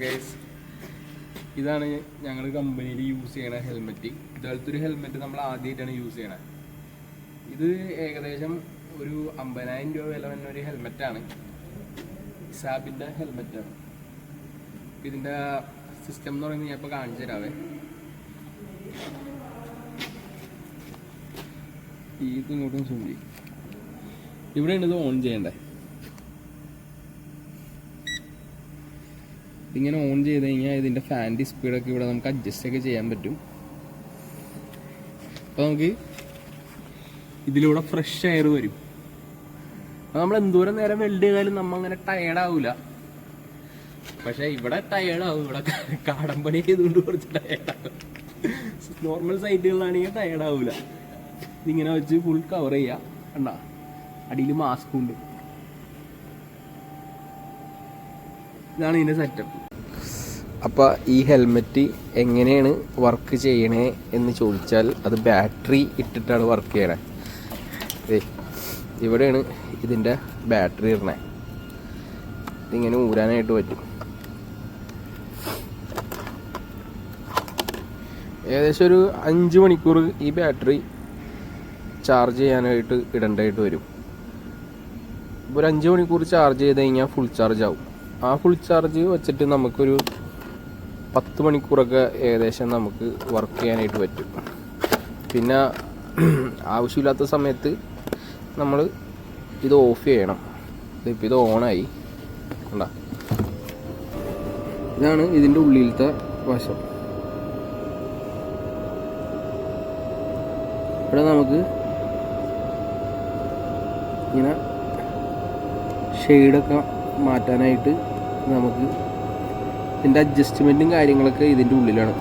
Guys, ഇതാണ് ഞങ്ങൾ കമ്പനിയിൽ യൂസ് ചെയ്യണ ഹെൽമെറ്റ്. ഇതുപോലത്തെ ഒരു ഹെൽമെറ്റ് നമ്മൾ ആദ്യമായിട്ടാണ് യൂസ് ചെയ്യണത്. ഇത് ഏകദേശം ഒരു 50,000 രൂപ വില വരുന്ന ഒരു ഹെൽമെറ്റാണ്. സാബിൻ്റെ ഹെൽമെറ്റാണ്. ഇതിൻ്റെ സിസ്റ്റം എന്ന് പറയുന്നത് ഞാൻ ഇപ്പോൾ കാണിച്ചു തരാവേ. ഇത് ഇങ്ങോട്ടും സൂചി ഇവിടെയാണ് ഇത് ഓൺ ചെയ്യണ്ടേ. ഇങ്ങനെ ഓൺ ചെയ്ത് കഴിഞ്ഞാൽ ഇതിൻ്റെ ഫാൻ്റെ സ്പീഡൊക്കെ ഇവിടെ നമുക്ക് അഡ്ജസ്റ്റ് ഒക്കെ ചെയ്യാൻ പറ്റും. അപ്പോൾ നമുക്ക് ഇതിലൂടെ ഫ്രഷ് എയർ വരും. അപ്പോൾ നമ്മൾ എന്തോരം നേരം വെൽഡ് ചെയ്താലും നമ്മൾ അങ്ങനെ ടയേർഡാവില്ല. പക്ഷേ ഇവിടെ ടയേർഡാവും. ഇവിടെ കാടമ്പണി ചെയ്തുകൊണ്ട് കുറച്ച് ടയേർഡാവും. നോർമൽ സൈറ്റുകളിലാണെങ്കിൽ ടയേർഡാവില്ല. ഇതിങ്ങനെ വെച്ച് ഫുൾ കവർ ചെയ്യുക. കണ്ട അടിയിൽ മാസ്കും ഉണ്ട്. ഇതാണ് ഇതിൻ്റെ സെറ്റപ്പ്. അപ്പോൾ ഈ ഹെൽമെറ്റ് എങ്ങനെയാണ് വർക്ക് ചെയ്യണേ എന്ന് ചോദിച്ചാൽ അത് ബാറ്ററി ഇട്ടിട്ടാണ് വർക്ക് ചെയ്യണേ. ഇവിടെയാണ് ഇതിൻ്റെ ബാറ്ററി ഇടണേ. ഇതിങ്ങനെ ഊരാനായിട്ട് പറ്റും. ഏകദേശം ഒരു 5 മണിക്കൂർ ഈ ബാറ്ററി ചാർജ് ചെയ്യാനായിട്ട് ഇടേണ്ടതായിട്ട് വരും. ഒരു 5 മണിക്കൂർ ചാർജ് ചെയ്ത് കഴിഞ്ഞാൽ ഫുൾ ചാർജ് ആവും. ആ ഫുൾ ചാർജ് വെച്ചിട്ട് നമുക്കൊരു 10 മണിക്കൂറൊക്കെ ഏകദേശം നമുക്ക് വർക്ക് ചെയ്യാനായിട്ട് പറ്റും. പിന്നെ ആവശ്യമില്ലാത്ത സമയത്ത് നമ്മൾ ഇത് ഓഫ് ചെയ്യണം. ഇതിപ്പോൾ ഇത് ഓണായി. കണ്ട, ഇതാണ് ഇതിൻ്റെ ഉള്ളിലത്തെ വശം. ഇവിടെ നമുക്ക് ഇങ്ങനെ ഷെയ്ഡൊക്കെ മാറ്റാനായിട്ട് നമുക്ക് ഇതിൻ്റെ അഡ്ജസ്റ്റ്മെൻറ്റും കാര്യങ്ങളൊക്കെ ഇതിൻ്റെ ഉള്ളിലാണ്.